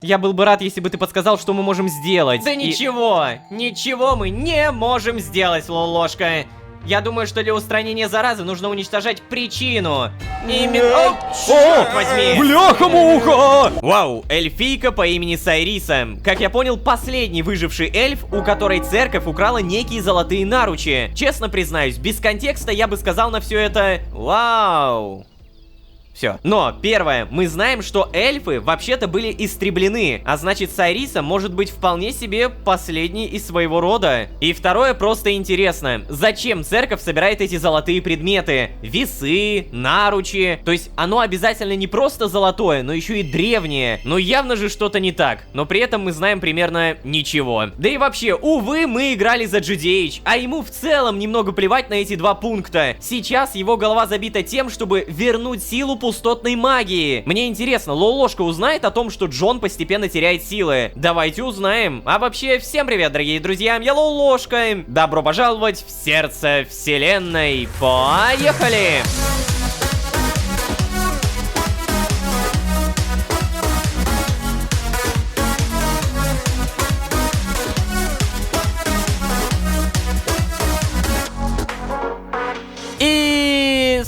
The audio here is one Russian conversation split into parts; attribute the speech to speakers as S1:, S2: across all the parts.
S1: Я был бы рад, если бы ты подсказал, что мы можем сделать.
S2: Да ничего мы не можем сделать, Лолошка. Я думаю, что для устранения заразы нужно уничтожать причину. Именно... Черт возьми!
S1: Бляха-муха!
S2: Вау, эльфийка по имени Сайриса. Как я понял, последний выживший эльф, у которой церковь украла некие золотые наручи. Честно признаюсь, без контекста я бы сказал на все это... Вау. Все. Но, первое, мы знаем, что эльфы вообще-то были истреблены, а значит Сайриса может быть вполне себе последней из своего рода. И второе, просто интересно, зачем церковь собирает эти золотые предметы? Весы, наручи, то есть оно обязательно не просто золотое, но еще и древнее. Но явно же что-то не так, но при этом мы знаем примерно ничего. Да и вообще, увы, мы играли за GDH, а ему в целом немного плевать на эти два пункта. Сейчас его голова забита тем, чтобы вернуть силу пустотной магии. Мне интересно, Лолошка узнает о том, что Джон постепенно теряет силы? Давайте узнаем. А вообще, всем привет, дорогие друзья, я Лолошка. Добро пожаловать в сердце вселенной. Поехали!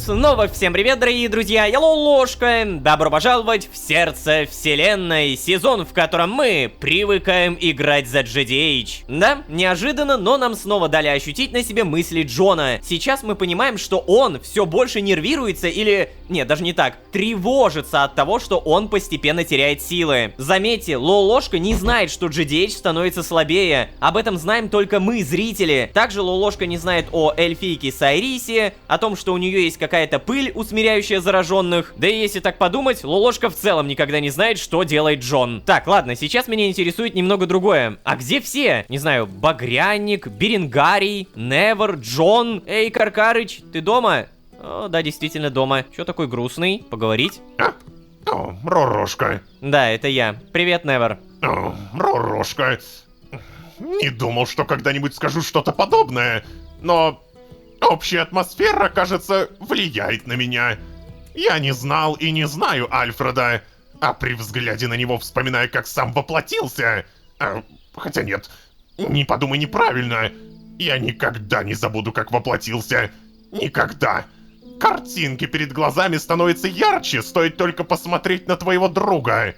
S2: Снова всем привет, дорогие друзья, я Лолошка. Добро пожаловать в сердце вселенной, сезон, в котором мы привыкаем играть за GDH. Да, неожиданно, но нам снова дали ощутить на себе мысли Джона. Сейчас мы понимаем, что он все больше нервируется или... Нет, даже не так. Тревожится от того, что он постепенно теряет силы. Заметьте, Лолошка не знает, что GDH становится слабее. Об этом знаем только мы, зрители. Также Лолошка не знает о эльфийке Сайрисе, о том, что у нее есть какая-то пыль, усмиряющая зараженных. Да и если так подумать, Лолошка в целом никогда не знает, что делает Джон. Так, ладно, сейчас меня интересует немного другое. А где все? Не знаю, Багряник, Беренгарий, Невер, Джон. Эй, Каркарыч, ты дома? О, да, действительно дома. Чё такой грустный? Поговорить?
S3: О, Ророшка.
S2: Да, это я. Привет, Невер.
S3: О, Ророшка. Не думал, что когда-нибудь скажу что-то подобное, но общая атмосфера, кажется, влияет на меня. Я не знал и не знаю Альфреда, а при взгляде на него вспоминаю, как сам воплотился. Хотя нет, не подумай неправильно. Я никогда не забуду, как воплотился. Никогда. Картинки перед глазами становятся ярче, стоит только посмотреть на твоего друга.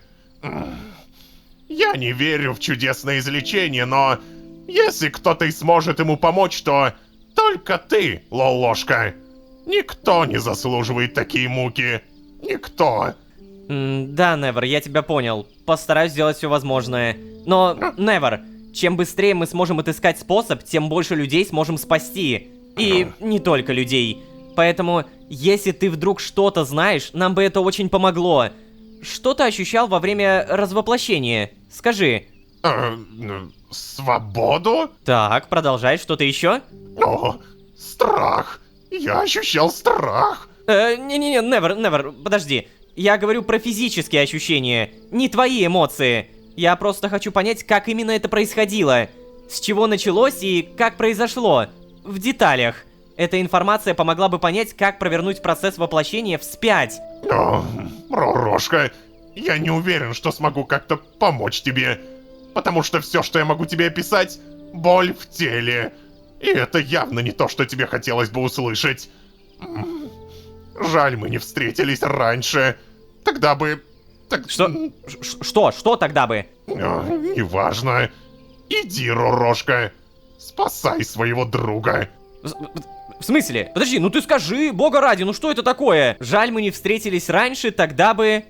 S3: Я не верю в чудесное излечение, но если кто-то и сможет ему помочь, то только ты, Лолошка. Никто не заслуживает такие муки. Никто.
S2: Да, Невер, я тебя понял. Постараюсь сделать все возможное. Но, Невер, чем быстрее мы сможем отыскать способ, тем больше людей сможем спасти. И не только людей. Поэтому, если ты вдруг что-то знаешь, нам бы это очень помогло. Что ты ощущал во время развоплощения? Скажи.
S3: Свободу?
S2: Так, продолжай, что-то еще?
S3: О, страх. Я ощущал страх.
S2: Не-не-не, Невер, подожди. Я говорю про физические ощущения, не твои эмоции. Я просто хочу понять, как именно это происходило. С чего началось и как произошло. В деталях. Эта информация помогла бы понять, как провернуть процесс воплощения вспять.
S3: О, Ророшка, я не уверен, что смогу как-то помочь тебе. Потому что все, что я могу тебе описать, боль в теле. И это явно не то, что тебе хотелось бы услышать. Жаль, мы не встретились раньше. Тогда бы...
S2: Что тогда бы?
S3: Неважно. Иди, Ророшка. Спасай своего друга.
S2: В смысле? Подожди, ну ты скажи, бога ради, ну что это такое? Жаль, мы не встретились раньше, тогда бы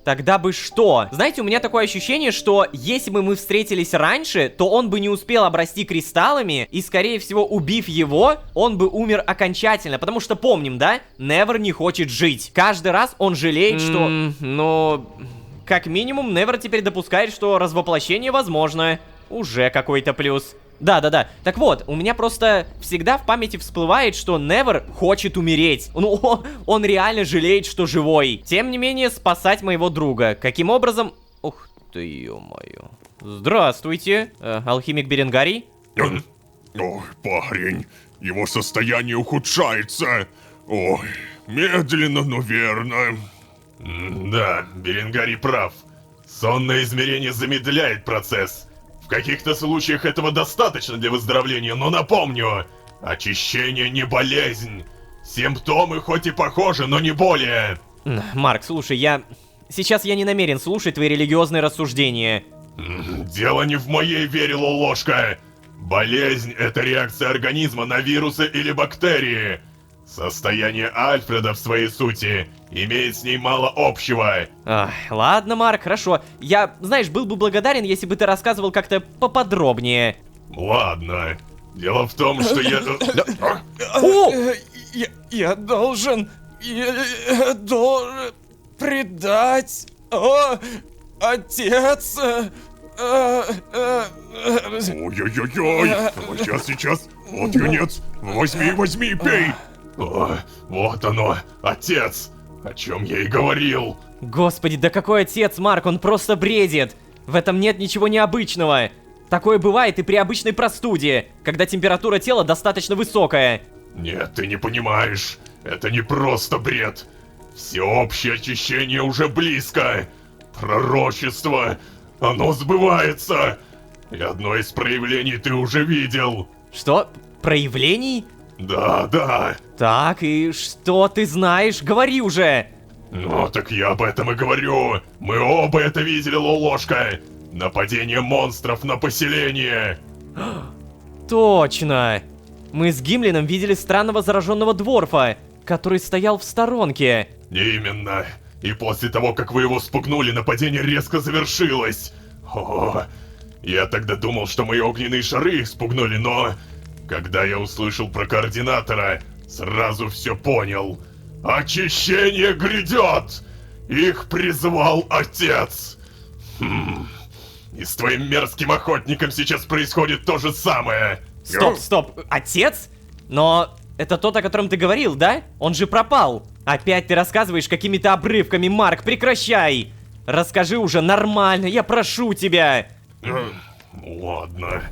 S2: что? Знаете, у меня такое ощущение, что если бы мы встретились раньше, то он бы не успел обрасти кристаллами, и скорее всего, убив его, он бы умер окончательно, потому что помним, да? Невер не хочет жить. Каждый раз он жалеет, что... Ну... Как минимум, Невер теперь допускает, что развоплощение возможно. Уже какой-то плюс. Да. Так вот, у меня просто всегда в памяти всплывает, что Невер хочет умереть. Ну, он реально жалеет, что живой. Тем не менее, спасать моего друга. Каким образом... Ух ты, ё-моё. Здравствуйте, алхимик Беренгарий.
S4: Ой, парень, его состояние ухудшается. Ой, медленно, но верно.
S3: Да, Беренгарий прав. Сонное измерение замедляет процесс. В каких-то случаях этого достаточно для выздоровления, но напомню, очищение не болезнь. Симптомы хоть и похожи, но не более.
S2: Марк, слушай, Сейчас я не намерен слушать твои религиозные рассуждения.
S3: Дело не в моей вере, Лолошка. Болезнь — это реакция организма на вирусы или бактерии. Состояние Альфреда в своей сути имеет с ней мало общего.
S2: Ладно, Марк, хорошо. Я, знаешь, был бы благодарен, если бы ты рассказывал как-то поподробнее.
S3: Ладно. Дело в том, что я...
S5: Я должен предать... Отец...
S4: Ой-ой-ой-ой. Сейчас. Вот юнец. Возьми, пей.
S3: О, вот оно, отец. О чем я и говорил.
S2: Господи, да какой отец, Марк, он просто бредит. В этом нет ничего необычного. Такое бывает и при обычной простуде, когда температура тела достаточно высокая.
S3: Нет, ты не понимаешь. Это не просто бред. Всеобщее очищение уже близко. Пророчество. Оно сбывается. И одно из проявлений ты уже видел.
S2: Что? Проявлений?
S3: Да.
S2: Так, и что ты знаешь? Говори уже!
S3: Ну, так я об этом и говорю. Мы оба это видели, Лолошка. Нападение монстров на поселение.
S2: Точно! Мы с Гимлином видели странного зараженного дворфа, который стоял в сторонке.
S3: Именно. И после того, как вы его спугнули, нападение резко завершилось. О, я тогда думал, что мои огненные шары их спугнули, но... Когда я услышал про координатора, сразу все понял. Очищение грядет! Их призвал отец. И с твоим мерзким охотником сейчас происходит то же самое.
S2: Стоп, отец? Но это тот, о котором ты говорил, да? Он же пропал. Опять ты рассказываешь какими-то обрывками, Марк, прекращай! Расскажи уже нормально, я прошу тебя!
S3: Ладно.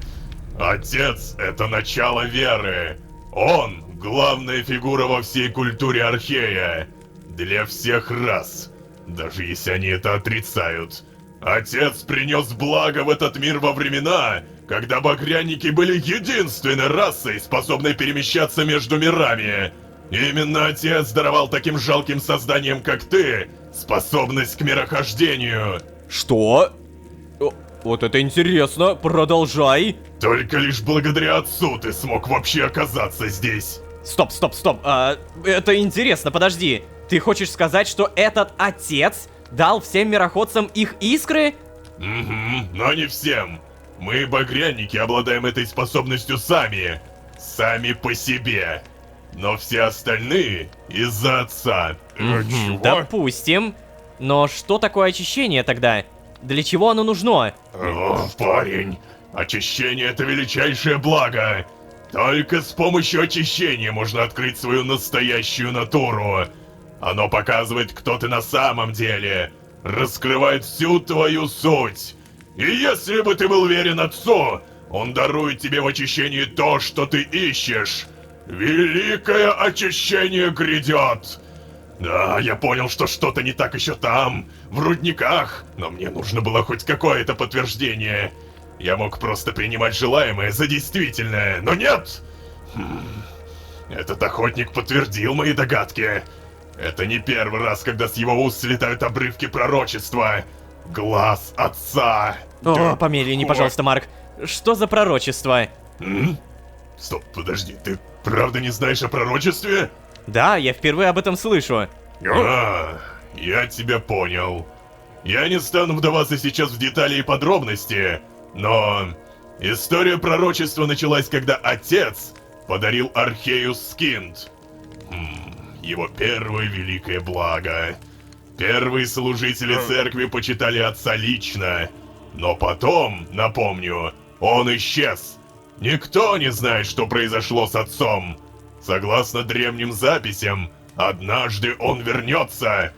S3: Отец — это начало веры. Он — главная фигура во всей культуре Архея. Для всех рас. Даже если они это отрицают. Отец принес благо в этот мир во времена, когда багряники были единственной расой, способной перемещаться между мирами. Именно отец даровал таким жалким созданиям, как ты, способность к мирохождению.
S2: Что? Вот это интересно, продолжай.
S3: Только лишь благодаря отцу ты смог вообще оказаться здесь.
S2: Стоп. Это интересно, подожди. Ты хочешь сказать, что этот отец дал всем мироходцам их искры?
S3: Но не всем. Мы, багряники, обладаем этой способностью сами. Сами по себе. Но все остальные из-за отца.
S4: Чего?
S2: Допустим. Но что такое очищение тогда? Для чего оно нужно?
S3: О, парень, очищение — это величайшее благо. Только с помощью очищения можно открыть свою настоящую натуру. Оно показывает, кто ты на самом деле, раскрывает всю твою суть. И если бы ты был верен отцу, он дарует тебе в очищении то, что ты ищешь. Великое очищение грядет. Да, я понял, что что-то не так еще там, в рудниках, но мне нужно было хоть какое-то подтверждение. Я мог просто принимать желаемое за действительное, но нет! Этот охотник подтвердил мои догадки. Это не первый раз, когда с его уст слетают обрывки пророчества. Глаз отца.
S2: О, помедленней, пожалуйста, Марк. Что за пророчество?
S3: Стоп, подожди, ты правда не знаешь о пророчестве?
S2: Да, я впервые об этом слышу.
S3: Я тебя понял. Я не стану вдаваться сейчас в детали и подробности, но история пророчества началась, когда отец подарил Архею Скинд. Его первое великое благо. Первые служители церкви почитали отца лично, но потом, напомню, он исчез. Никто не знает, что произошло с отцом. Согласно древним записям, однажды он вернется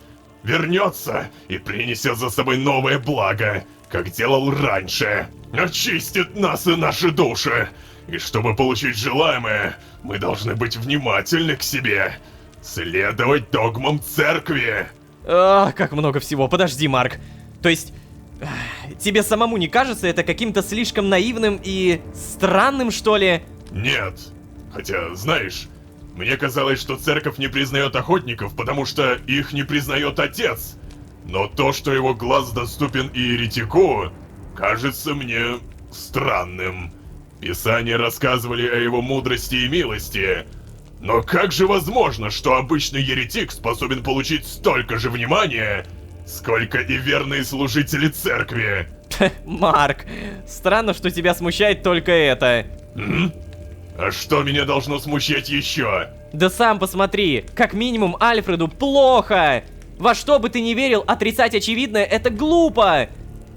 S3: и принесет за собой новое благо, как делал раньше. Очистит нас и наши души. И чтобы получить желаемое, мы должны быть внимательны к себе. Следовать догмам церкви.
S2: Как много всего. Подожди, Марк. То есть, Тебе самому не кажется это каким-то слишком наивным и странным, что ли?
S3: Нет. Хотя, знаешь, мне казалось, что церковь не признает охотников, потому что их не признает отец. Но то, что его глаз доступен и еретику, кажется мне странным. Писания рассказывали о его мудрости и милости. Но как же возможно, что обычный еретик способен получить столько же внимания, сколько и верные служители церкви?
S2: Марк, странно, что тебя смущает только это.
S3: А что меня должно смущать еще?
S2: Да сам посмотри, как минимум Альфреду плохо. Во что бы ты ни верил, отрицать очевидное — это глупо.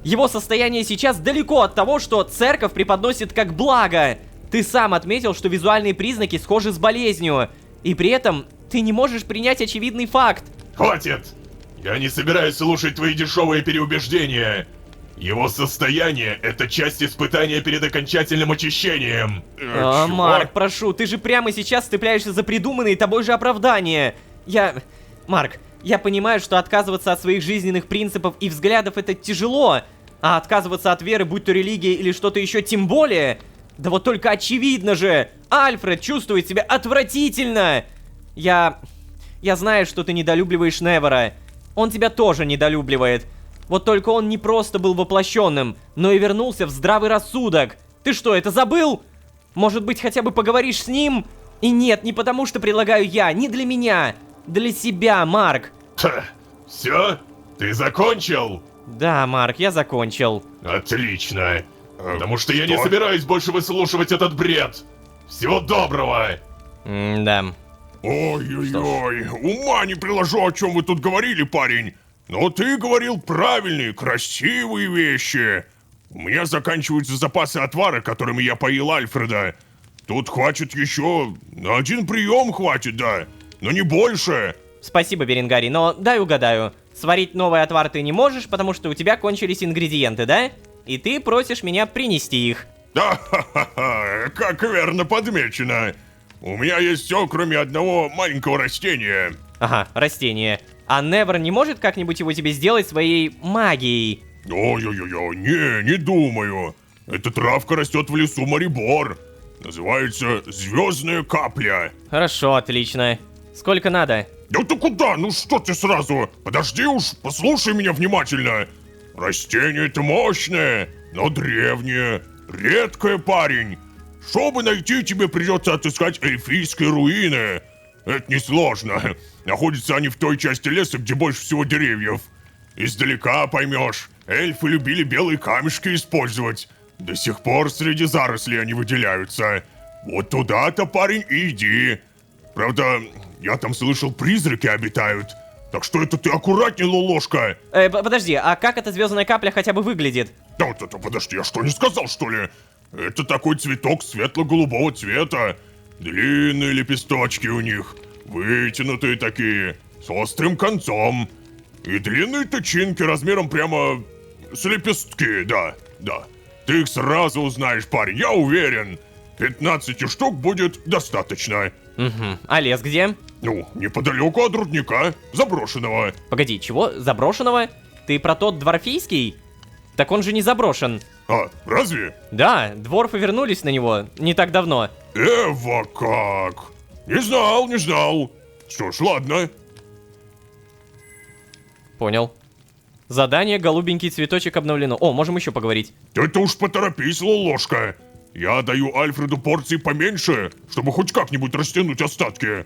S2: Его состояние сейчас далеко от того, что церковь преподносит как благо. Ты сам отметил, что визуальные признаки схожи с болезнью. И при этом ты не можешь принять очевидный факт.
S3: Хватит! Я не собираюсь слушать твои дешевые переубеждения. Его состояние — это часть испытания перед окончательным очищением.
S2: А, Марк, прошу, ты же прямо сейчас цепляешься за придуманные тобой же оправдания. Марк, я понимаю, что отказываться от своих жизненных принципов и взглядов — это тяжело. А отказываться от веры, будь то религия или что-то еще, тем более. Да вот только очевидно же, Альфред чувствует себя отвратительно. Я знаю, что ты недолюбливаешь Невера. Он тебя тоже недолюбливает. Вот только он не просто был воплощенным, но и вернулся в здравый рассудок. Ты что, это забыл? Может быть, хотя бы поговоришь с ним? И нет, не потому что предлагаю я, не для меня. Для себя, Марк.
S3: Все? Ты закончил?
S2: Да, Марк, я закончил.
S3: Отлично. Потому что я не
S4: что?
S3: собираюсь больше выслушивать этот бред. Всего доброго.
S2: Да.
S4: Ой-ой-ой, ума не приложу, о чем вы тут говорили, парень. Но ты говорил правильные, красивые вещи. У меня заканчиваются запасы отвара, которыми я поил Альфреда. Тут хватит еще... На один прием хватит, да. Но не больше.
S2: Спасибо, Беренгарий, но дай угадаю. Сварить новый отвар ты не можешь, потому что у тебя кончились ингредиенты, да? И ты просишь меня принести их.
S4: Да, ха-ха-ха, как верно подмечено. У меня есть все, кроме одного маленького растения.
S2: Ага, растение. А Невер не может как-нибудь его тебе сделать своей магией?
S4: Ой-ой-ой, не думаю. Эта травка растет в лесу Марибор. Называется звездная капля.
S2: Хорошо, отлично. Сколько надо?
S4: Да ты куда? Ну что ты сразу? Подожди уж, послушай меня внимательно. Растение это мощное, но древнее. Редкое, парень. Чтобы найти, тебе придется отыскать эльфийские руины. Это несложно. Находятся они в той части леса, где больше всего деревьев. Издалека поймешь, эльфы любили белые камешки использовать. До сих пор среди зарослей они выделяются. Вот туда-то, парень, и иди. Правда, я там слышал, призраки обитают. Так что это ты аккуратней, Лолошка.
S2: Подожди, а как эта звездная капля хотя бы выглядит?
S4: Да, подожди, я что, не сказал, что ли? Это такой цветок светло-голубого цвета. Длинные лепесточки у них, вытянутые такие, с острым концом. И длинные тычинки размером прямо с лепестки, да. Ты их сразу узнаешь, парень, я уверен. 15 штук будет достаточно.
S2: Угу. А лес где?
S4: Ну, неподалеку от рудника, заброшенного.
S2: Погоди, чего? Заброшенного? Ты про тот дворфийский? Так он же не заброшен.
S4: А, разве?
S2: Да, дворфы вернулись на него не так давно.
S4: Эва как? Не знал. Что ж, ладно.
S2: Понял. Задание «Голубенький цветочек» обновлено. О, можем еще поговорить.
S4: Ты-то уж поторопись, Лолошка. Я даю Альфреду порции поменьше, чтобы хоть как-нибудь растянуть остатки.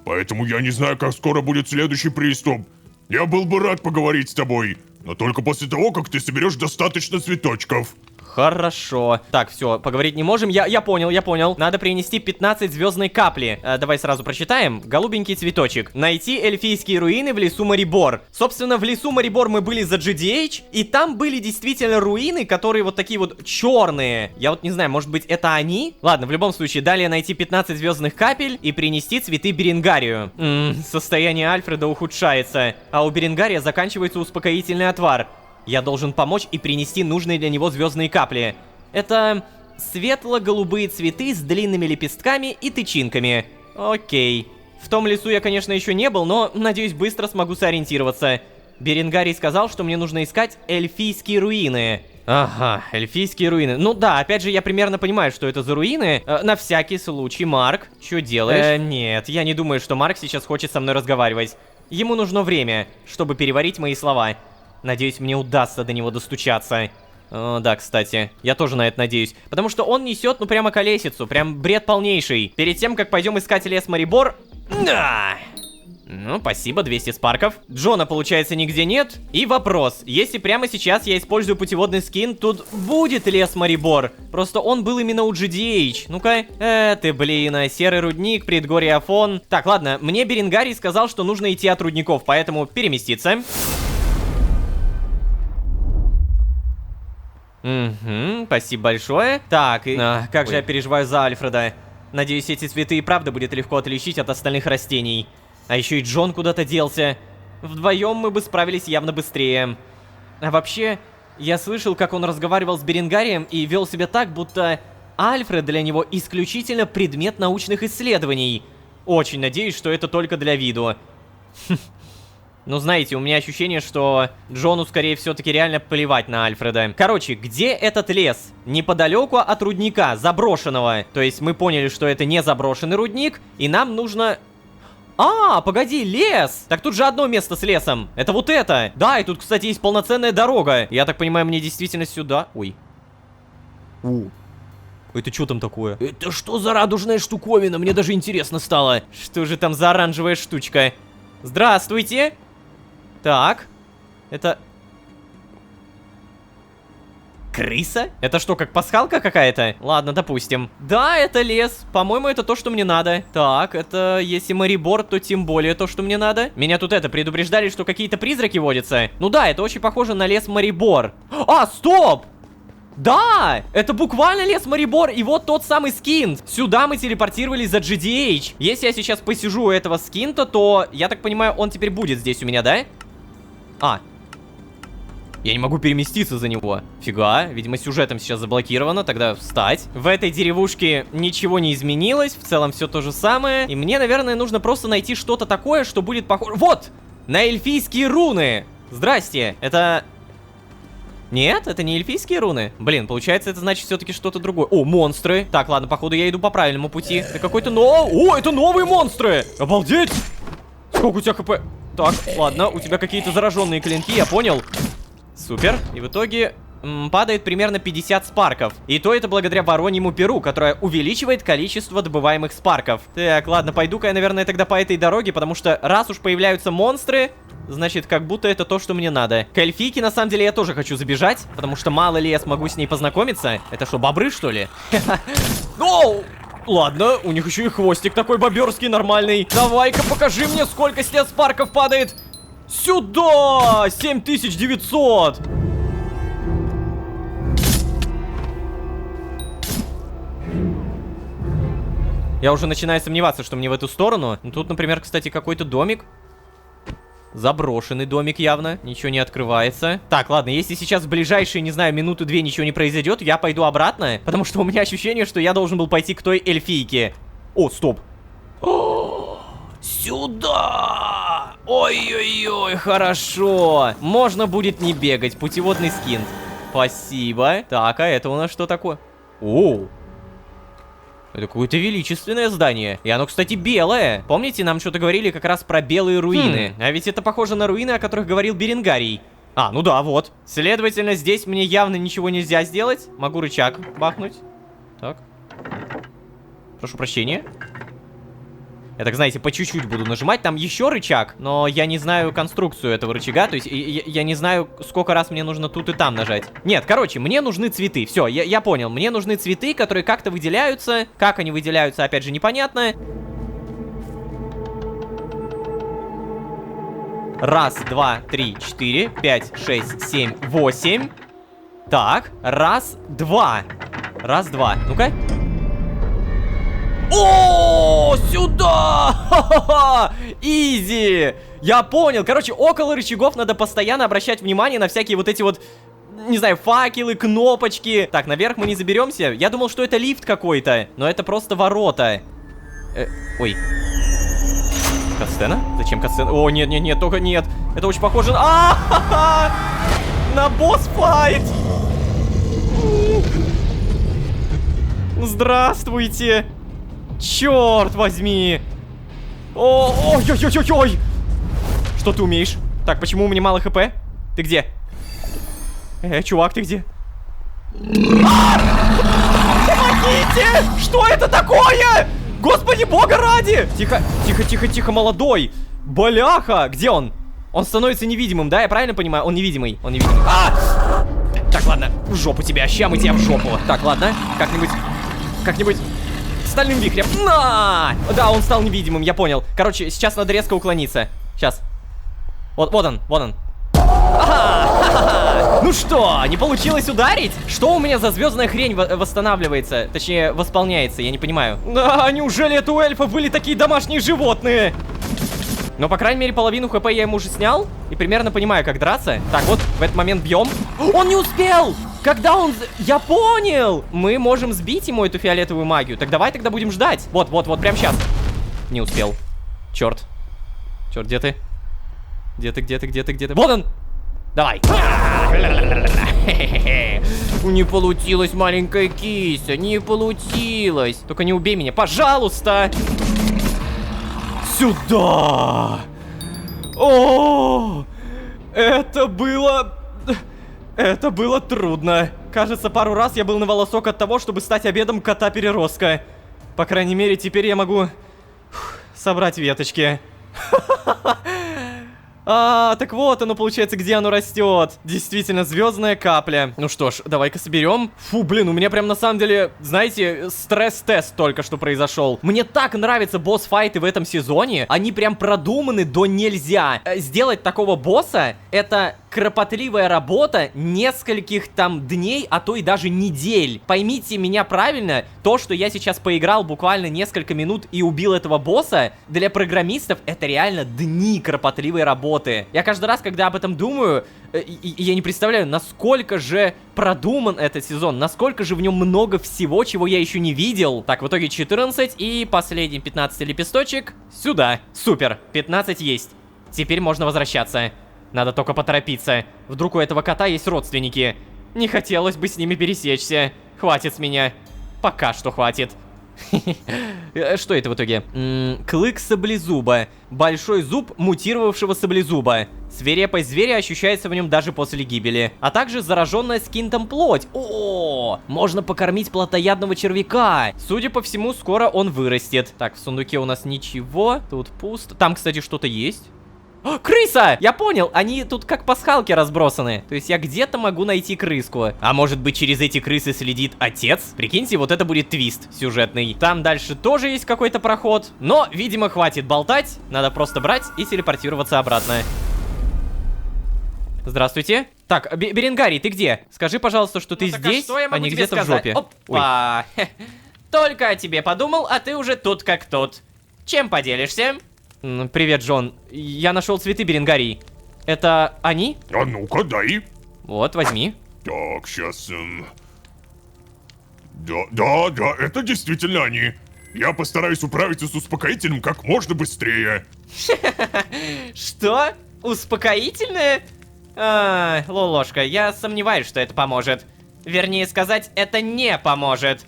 S4: Поэтому я не знаю, как скоро будет следующий приступ. Я был бы рад поговорить с тобой, но только после того, как ты соберешь достаточно цветочков.
S2: Хорошо. Так, все, поговорить не можем. Я понял. Надо принести 15 звездной капли. Давай сразу прочитаем. Голубенький цветочек. Найти эльфийские руины в лесу Марибор. Собственно, в лесу Марибор мы были за GDH, и там были действительно руины, которые вот такие вот черные. Я вот не знаю, может быть, это они? Ладно, в любом случае, далее найти 15 звездных капель и принести цветы Беренгарию. Состояние Альфреда ухудшается, а у Беренгария заканчивается успокоительный отвар. Я должен помочь и принести нужные для него звездные капли. Это светло-голубые цветы с длинными лепестками и тычинками. Окей. В том лесу я, конечно, еще не был, но, надеюсь, быстро смогу сориентироваться. Беренгарий сказал, что мне нужно искать эльфийские руины. Ага, эльфийские руины. Ну да, опять же, я примерно понимаю, что это за руины. На всякий случай, Марк, что делаешь? Нет, я не думаю, что Марк сейчас хочет со мной разговаривать. Ему нужно время, чтобы переварить мои слова. Надеюсь, мне удастся до него достучаться. О, да, кстати, я тоже на это надеюсь. Потому что он несет, ну, прямо колесицу. Прям бред полнейший. Перед тем, как пойдем искать лес Марибор... Да! Ну, спасибо, 200 спарков. Джона, получается, нигде нет. И вопрос, если прямо сейчас я использую путеводный скин, тут будет лес Марибор. Просто он был именно у GDH. Ну-ка. Ты, блин, серый рудник, предгорье Афон. Так, ладно, мне Беренгарий сказал, что нужно идти от рудников, поэтому переместиться. Угу, спасибо большое. Так, как же я переживаю за Альфреда. Надеюсь, эти цветы и правда будет легко отличить от остальных растений. А еще и Джон куда-то делся. Вдвоем мы бы справились явно быстрее. А вообще, я слышал, как он разговаривал с Беренгарием и вел себя так, будто Альфред для него исключительно предмет научных исследований. Очень надеюсь, что это только для виду. Ну, знаете, у меня ощущение, что Джону, скорее, все-таки реально плевать на Альфреда. Короче, где этот лес? Неподалеку от рудника, заброшенного. То есть мы поняли, что это не заброшенный рудник, и нам нужно... А, погоди, лес! Так тут же одно место с лесом. Это вот это. Да, и тут, кстати, есть полноценная дорога. Я так понимаю, мне действительно сюда... Ой. Это что там такое? Это что за радужная штуковина? Мне даже интересно стало. Что же там за оранжевая штучка? Здравствуйте. Так. Это... Крыса? Это что, как пасхалка какая-то? Ладно, допустим. Да, это лес. По-моему, это то, что мне надо. Так, это если Марибор, то тем более то, что мне надо. Меня тут предупреждали, что какие-то призраки водятся. Ну да, это очень похоже на лес Марибор. А, стоп! Да! Это буквально лес Марибор, и вот тот самый скин. Сюда мы телепортировались за GDH. Если я сейчас посижу у этого скинта, то, я так понимаю, он теперь будет здесь у меня, да? А. Я не могу переместиться за него. Фига, видимо, сюжетом сейчас заблокировано. Тогда встать. В этой деревушке ничего не изменилось. В целом все то же самое. И мне, наверное, нужно просто найти что-то такое, что будет похоже... Вот! На эльфийские руны! Здрасте, это... Нет, это не эльфийские руны. Блин, получается, это значит все-таки что-то другое. О, монстры. Так, ладно, походу я иду по правильному пути. Это какой-то О, это новые монстры! Обалдеть! Сколько у тебя хп? Так, ладно, у тебя какие-то зараженные клинки, я понял. Супер. И в итоге падает примерно 50 спарков. И то это благодаря вороньему перу, которое увеличивает количество добываемых спарков. Так, ладно, пойду-ка я, наверное, тогда по этой дороге, потому что раз уж появляются монстры, значит, как будто это то, что мне надо. К эльфийке, на самом деле, я тоже хочу забежать, потому что мало ли я смогу с ней познакомиться. Это что, бобры, что ли? Оу! Ладно, у них еще и хвостик такой боберский нормальный. Давай-ка покажи мне, сколько с тебя спарков падает. Сюда! 7900! Я уже начинаю сомневаться, что мне в эту сторону. Ну, тут, например, кстати, какой-то домик. Заброшенный домик явно. Ничего не открывается. Так, ладно, если сейчас в ближайшие, не знаю, минуты-две ничего не произойдет, я пойду обратно. Потому что у меня ощущение, что я должен был пойти к той эльфийке. О, стоп. Сюда! Ой-ой-ой, хорошо. Можно будет не бегать. Путеводный скин. Спасибо. Так, а это у нас что такое? Оу. Это какое-то величественное здание. И оно, кстати, белое. Помните, нам что-то говорили как раз про белые руины? А ведь это похоже на руины, о которых говорил Беренгарий. А, ну да, вот. Следовательно, здесь мне явно ничего нельзя сделать. Могу рычаг бахнуть. Так. Прошу прощения. Я так, знаете, по чуть-чуть буду нажимать. Там еще рычаг, но я не знаю конструкцию этого рычага. То есть я не знаю, сколько раз мне нужно тут и там нажать. Нет, короче, мне нужны цветы. Все, я понял. Мне нужны цветы, которые как-то выделяются. Как они выделяются, опять же, непонятно. Раз, два, три, четыре, 5, 6, 7, 8. Так, раз, два. Раз, два. Ну-ка. О, сюда! Ха-ха-ха! Изи! Я понял. Короче, около рычагов надо постоянно обращать внимание на всякие вот эти вот, не знаю, факелы, кнопочки. Так, наверх мы не заберемся. Я думал, что это лифт какой-то, но это просто ворота. Ой. Катсцена? Зачем катсцена? О, нет, только нет. Это очень похоже на босс-файт. Здравствуйте. Черт возьми. Ой-ой-ой-ой-ой. Что ты умеешь? Так, почему у меня мало хп? Ты где? Чувак, ты где? Помогите! Что это такое? Господи, бога ради! Тихо, молодой. Бляха! Где он? Он становится невидимым, да? Я правильно понимаю? Он невидимый. Так, ладно, в жопу тебя, ща мы тебя в жопу. Так, ладно, как-нибудь стальным вихрем. На! Да, он стал невидимым, я понял. Короче, сейчас надо резко уклониться. Сейчас. Вот он. Ага! Ну что, не получилось ударить? Что у меня за звездная хрень восстанавливается? Точнее, восполняется, я не понимаю. Неужели это у эльфов были такие домашние животные? Но, по крайней мере, половину хп я ему уже снял. И примерно понимаю, как драться. Так, вот, в этот момент бьем. Он не успел! Когда он... Я понял! Мы можем сбить ему эту фиолетовую магию. Так давай тогда будем ждать. Вот, прямо сейчас. Не успел. Черт, где ты? Где ты? Вот он! Давай. Не получилось, маленькая кися. Не получилось. Только не убей меня, пожалуйста. Сюда! О, это было трудно. Кажется, пару раз я был на волосок от того, чтобы стать обедом кота-переростка. По крайней мере, теперь я могу собрать веточки. Так вот оно, получается, где оно растет. Действительно, звездная капля. Ну что ж, давай-ка соберем. Фу, блин, у меня прям на самом деле, знаете, стресс-тест только что произошел. Мне так нравятся босс-файты в этом сезоне. Они прям продуманы до нельзя. Сделать такого босса — это кропотливая работа нескольких там дней, а то и даже недель. Поймите меня правильно, то, что я сейчас поиграл буквально несколько минут и убил этого босса, для программистов это реально дни кропотливой работы. Я каждый раз, когда об этом думаю, я не представляю, насколько же продуман этот сезон, насколько же в нем много всего, чего я еще не видел. Так, в итоге 14 и последний 15 лепесточек сюда. Супер, 15 есть. Теперь можно возвращаться. Надо только поторопиться. Вдруг у этого кота есть родственники. Не хотелось бы с ними пересечься. Хватит с меня. Пока что хватит. Что это в итоге? Клык саблезуба. Большой зуб мутировавшего саблезуба. Свирепость зверя ощущается в нем даже после гибели. А также зараженная скинтом плоть. О, можно покормить плотоядного червяка. Судя по всему, скоро он вырастет. Так, в сундуке у нас ничего. Тут пусто. Там, кстати, что-то есть. Крыса! Я понял, они тут как пасхалки разбросаны. То есть я где-то могу найти крыску. А может быть, через эти крысы следит отец? Прикиньте, вот это будет твист сюжетный. Там дальше тоже есть какой-то проход. Но, видимо, хватит болтать. Надо просто брать и телепортироваться обратно. Здравствуйте. Так, Беренгарий, ты где? Скажи, пожалуйста, что ты здесь, а не где-то в жопе. Опа. Только о тебе подумал, а ты уже тут как тут. Чем поделишься? Привет, Джон. Я нашел цветы, Беренгарий. Это они?
S4: А ну-ка, дай.
S2: Вот, возьми.
S4: Так, сейчас... Да, это действительно они. Я постараюсь управиться с успокоительным как можно быстрее.
S2: Что? Успокоительное? Лолошка, я сомневаюсь, что это поможет. Вернее сказать, это не поможет.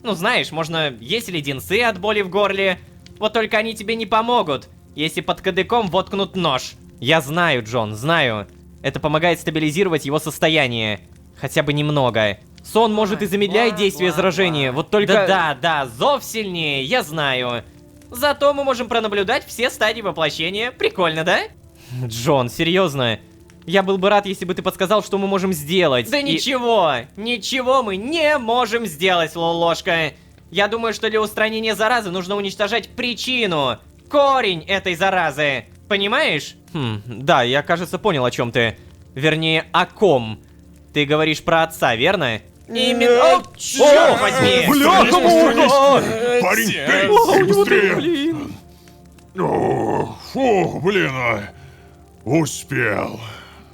S2: Ну, знаешь, можно есть леденцы от боли в горле. Вот только они тебе не помогут, если под кадыком воткнут нож. Я знаю, Джон, знаю. Это помогает стабилизировать его состояние. Хотя бы немного. Сон может и замедлять действие заражения, вот только... Да, зов сильнее, я знаю. Зато мы можем пронаблюдать все стадии воплощения. Прикольно, да? Джон, серьезно. Я был бы рад, если бы ты подсказал, что мы можем сделать. Да ничего мы не можем сделать, Лолошка. Я думаю, что для устранения заразы нужно уничтожать причину, корень этой заразы. Понимаешь? Да, я, кажется, понял, о чем ты. Вернее, о ком. Ты говоришь про отца, верно? Именно... Черт возьми!
S4: Бляха-муха! Парень, эй, быстрее! Фу, блин, успел.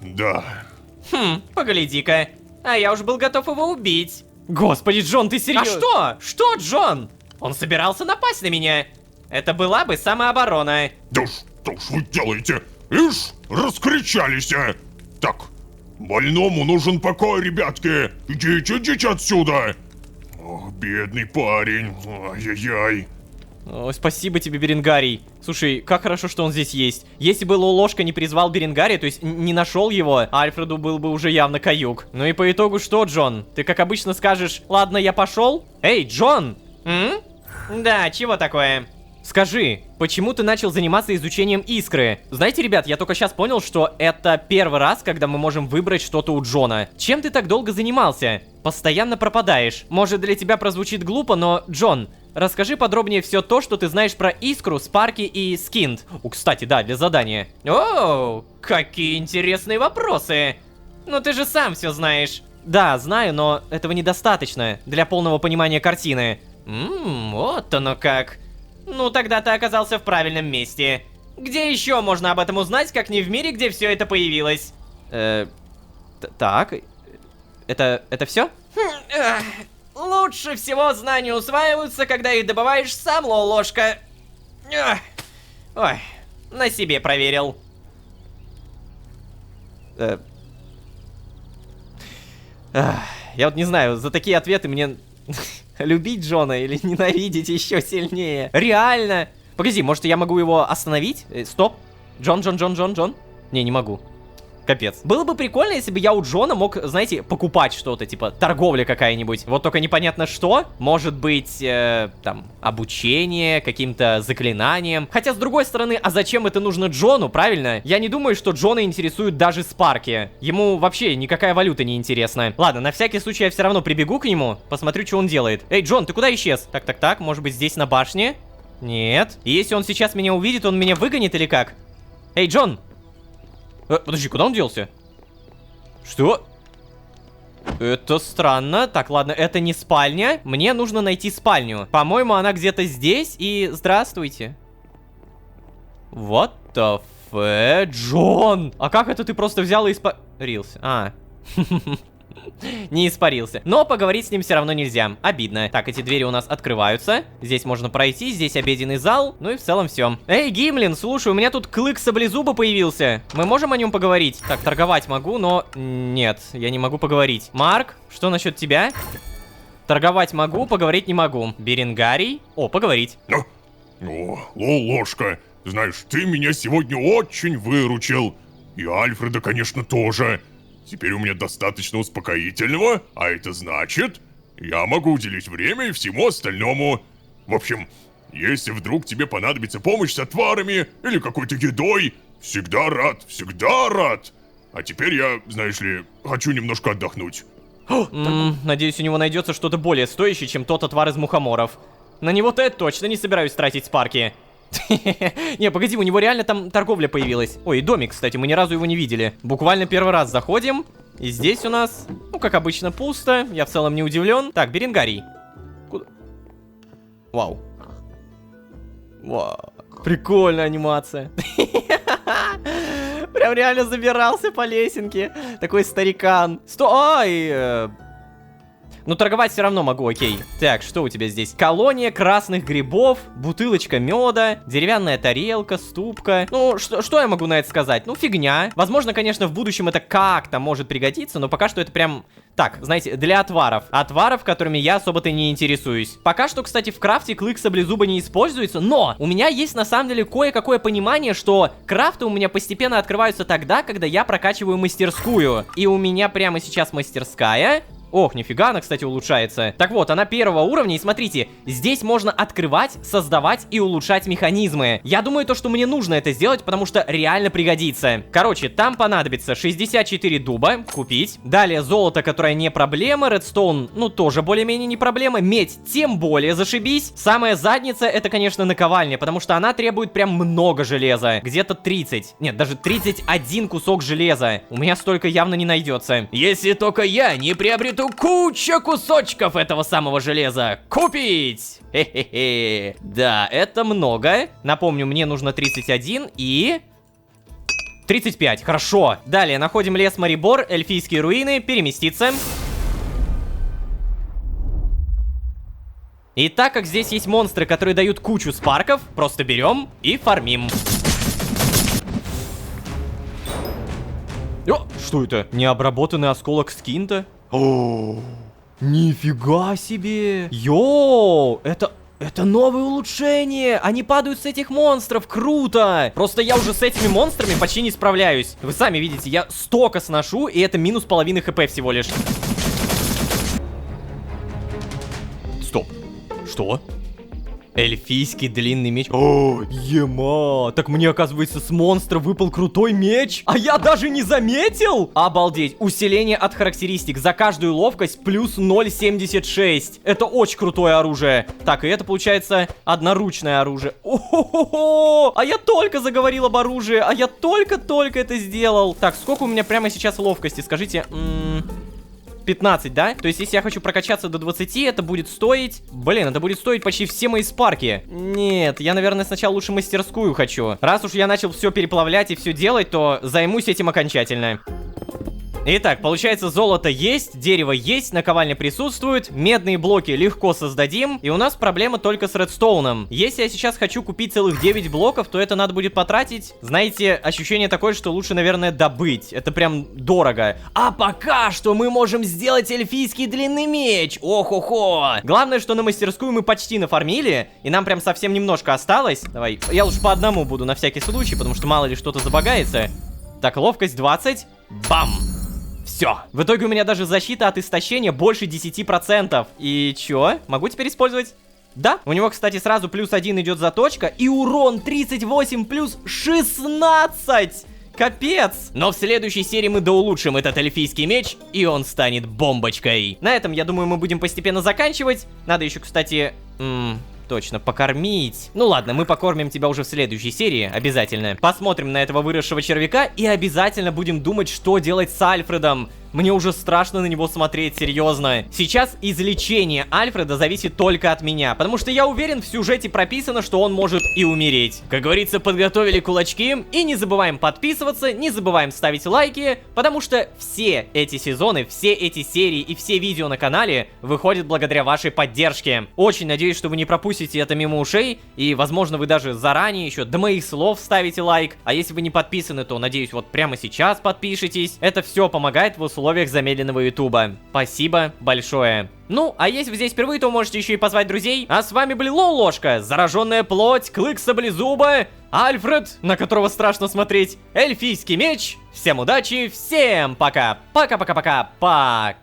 S4: Да.
S2: Погляди-ка. А я уж был готов его убить. Господи, Джон, ты серьезно? А что? Что, Джон? Он собирался напасть на меня. Это была бы самооборона.
S4: Да что ж вы делаете? Ишь, раскричались. Так, больному нужен покой, ребятки. Идите отсюда. Ох, бедный парень. Ай-яй-яй.
S2: Ой, спасибо тебе, Беренгарий. Слушай, как хорошо, что он здесь есть. Если бы Лолошка не призвал Беренгария, то есть не нашел его, Альфреду был бы уже явно каюк. Ну и по итогу что, Джон? Ты как обычно скажешь: ладно, я пошел? Эй, Джон! Да, чего такое? Скажи, почему ты начал заниматься изучением искры? Знаете, ребят, я только сейчас понял, что это первый раз, когда мы можем выбрать что-то у Джона. Чем ты так долго занимался? Постоянно пропадаешь. Может, для тебя прозвучит глупо, но, Джон, расскажи подробнее все то, что ты знаешь про искру, Спарки и Скинт. Кстати, да, для задания. О, какие интересные вопросы. Ну ты же сам все знаешь. Да, знаю, но этого недостаточно для полного понимания картины. Вот оно как. Ну, тогда ты оказался в правильном месте. Где еще можно об этом узнать, как не в мире, где все это появилось? Так, это все? Лучше всего знания усваиваются, когда их добываешь сам, Лолошка. Ой, на себе проверил. Я вот не знаю, за такие ответы мне... Любить Джона или ненавидеть еще сильнее? Реально? Погоди, может я могу его остановить? Стоп. Джон. Не могу. Капец. Было бы прикольно, если бы я у Джона мог, знаете, покупать что-то, типа торговля какая-нибудь. Вот только непонятно что. Может быть, там, обучение каким-то заклинанием. Хотя, с другой стороны, а зачем это нужно Джону, правильно? Я не думаю, что Джона интересует даже Спарки. Ему вообще никакая валюта не интересна. Ладно, на всякий случай я все равно прибегу к нему, посмотрю, что он делает. Эй, Джон, ты куда исчез? Так, может быть, здесь на башне? Нет. И если он сейчас меня увидит, он меня выгонит или как? Эй, Джон! Подожди, куда он делся? Что? Это странно. Так, ладно, это не спальня. Мне нужно найти спальню. По-моему, она где-то здесь. И здравствуйте. What the fuck? Джон! А как это ты просто взял и испарился? Не испарился. Но поговорить с ним все равно нельзя. Обидно. Так, эти двери у нас открываются. Здесь можно пройти, здесь обеденный зал. Ну и в целом все. Эй, Гимлин, слушай, у меня тут клык саблезуба появился. Мы можем о нем поговорить? Так, торговать могу, но... Нет, я не могу поговорить. Марк, что насчет тебя? Торговать могу, поговорить не могу. Беренгарий? О, поговорить.
S4: О, Лолошка, знаешь, ты меня сегодня очень выручил. И Альфреда, конечно, тоже. Теперь у меня достаточно успокоительного, а это значит, я могу уделить время и всему остальному. В общем, если вдруг тебе понадобится помощь с отварами или какой-то едой, всегда рад. А теперь я, знаешь ли, хочу немножко отдохнуть.
S2: Надеюсь, у него найдется что-то более стоящее, чем тот отвар из мухоморов. На него-то я точно не собираюсь тратить Спарки. Не, погоди, у него реально там торговля появилась. Ой, и домик, кстати, мы ни разу его не видели. Буквально первый раз заходим. И здесь у нас, ну, как обычно, пусто. Я в целом не удивлен. Так, Беренгарий. Куда? Вау. Вау. Прикольная анимация. Прям реально забирался по лесенке. Такой старикан. Ай! Ну, торговать все равно могу, окей. Так, что у тебя здесь? Колония красных грибов, бутылочка меда, деревянная тарелка, ступка. Ну, что я могу на это сказать? Ну, фигня. Возможно, конечно, в будущем это как-то может пригодиться, но пока что это прям... Так, знаете, для отваров. Отваров, которыми я особо-то не интересуюсь. Пока что, кстати, в крафте клык саблезуба не используется, но у меня есть на самом деле кое-какое понимание, что крафты у меня постепенно открываются тогда, когда я прокачиваю мастерскую. И у меня прямо сейчас мастерская... Ох, нифига, она, кстати, улучшается. Так вот, она первого уровня, и смотрите, здесь можно открывать, создавать и улучшать механизмы. Я думаю, то, что мне нужно это сделать, потому что реально пригодится. Короче, там понадобится 64 дуба, купить. Далее золото, которое не проблема, редстоун, ну, тоже более-менее не проблема. Медь, тем более зашибись. Самая задница, это, конечно, наковальня, потому что она требует прям много железа. Где-то 30, нет, даже 31 кусок железа. У меня столько явно не найдется. Если только я не приобрету куча кусочков этого самого железа. Купить! Хе-хе-хе. Да, это много. Напомню, мне нужно 31 и... 35, хорошо. Далее находим лес Марибор, эльфийские руины, переместиться. И так как здесь есть монстры, которые дают кучу спарков, просто берем и фармим. О, что это? Необработанный осколок скинта? О, нифига себе! Йоу, это новое улучшение! Они падают с этих монстров, круто! Просто я уже с этими монстрами почти не справляюсь. Вы сами видите, я столько сношу, и это минус половины хп всего лишь. Стоп. Что? Эльфийский длинный меч. О, ема. Так мне, оказывается, с монстра выпал крутой меч. А я даже не заметил. Обалдеть. Усиление от характеристик. За каждую ловкость плюс 0,76. Это очень крутое оружие. Так, и это, получается, одноручное оружие. О-хо-хо-хо. А я только заговорил об оружии. А я только-только это сделал. Так, сколько у меня прямо сейчас ловкости? Скажите... 15, да? То есть, если я хочу прокачаться до 20, это будет стоить... Блин, это будет стоить почти все мои спарки. Нет, я, наверное, сначала лучше мастерскую хочу. Раз уж я начал все переплавлять и все делать, то займусь этим окончательно. Итак, получается, золото есть, дерево есть, наковальня присутствует, медные блоки легко создадим, и у нас проблема только с редстоуном. Если я сейчас хочу купить целых 9 блоков, то это надо будет потратить. Знаете, ощущение такое, что лучше, наверное, добыть. Это прям дорого. А пока что мы можем сделать эльфийский длинный меч. Ох-охо. Главное, что на мастерскую мы почти нафармили, и нам прям совсем немножко осталось. Давай, я лучше по одному буду на всякий случай, потому что мало ли что-то забагается. Так, ловкость 20. Бам! Все. В итоге у меня даже защита от истощения больше 10%. И чё? Могу теперь использовать? Да. У него, кстати, сразу плюс 1 идет заточка. И урон 38 плюс 16. Капец! Но в следующей серии мы доулучшим этот эльфийский меч, и он станет бомбочкой. На этом, я думаю, мы будем постепенно заканчивать. Надо еще, кстати... Точно, покормить. Ну ладно, мы покормим тебя уже в следующей серии, обязательно. Посмотрим на этого выросшего червяка и обязательно будем думать, что делать с Альфредом. Мне уже страшно на него смотреть, серьезно. Сейчас излечение Альфреда зависит только от меня, потому что я уверен, в сюжете прописано, что он может и умереть. Как говорится, подготовили кулачки. И не забываем подписываться, не забываем ставить лайки, потому что все эти сезоны, все эти серии и все видео на канале выходят благодаря вашей поддержке. Очень надеюсь, что вы не пропустите это мимо ушей, и, возможно, вы даже заранее еще до моих слов ставите лайк. А если вы не подписаны, то, надеюсь, вот прямо сейчас подпишитесь. Это все помогает в условиях замедленного ютуба. Спасибо большое. Ну, а если вы здесь впервые, то можете еще и позвать друзей. А с вами были Лолошка, Зараженная плоть, Клык Саблезуба, Альфред, на которого страшно смотреть, Эльфийский меч. Всем удачи, всем пока. Пока-пока-пока-пока.